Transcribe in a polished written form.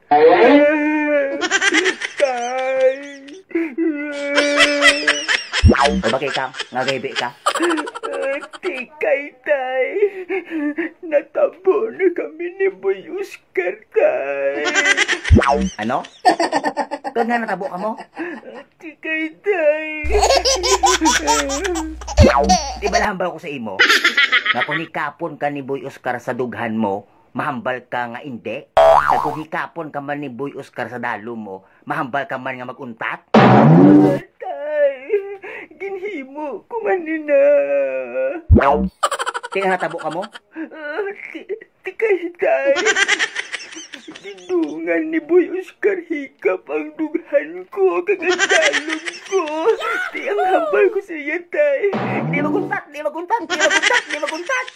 Tay. O bakit ka? Nagaybi ka? Tikay, tay. Natabo na kami ni Boy Oscar, tay. Ano? Kung nga natabo ka mo? Tikay, tay. Di ba lahambal ko sa imo? Nga kung hikapon ka ni Boy Oscar sa dughan mo, mahambal ka nga hindi? At kung hikapon ka man ni Boy Oscar sa dalo mo, mahambal ka man nga maguntat? Tay, ginhimo ko man na. Di nga natabo ka mo? Tikay, tay. Dindungan ni Boy Oscar hikap ang dughan ko, kagandalog ko. Di ang hambal ko sa iya, tay. Di maguntat! Di maguntat! Di maguntat! Di maguntat!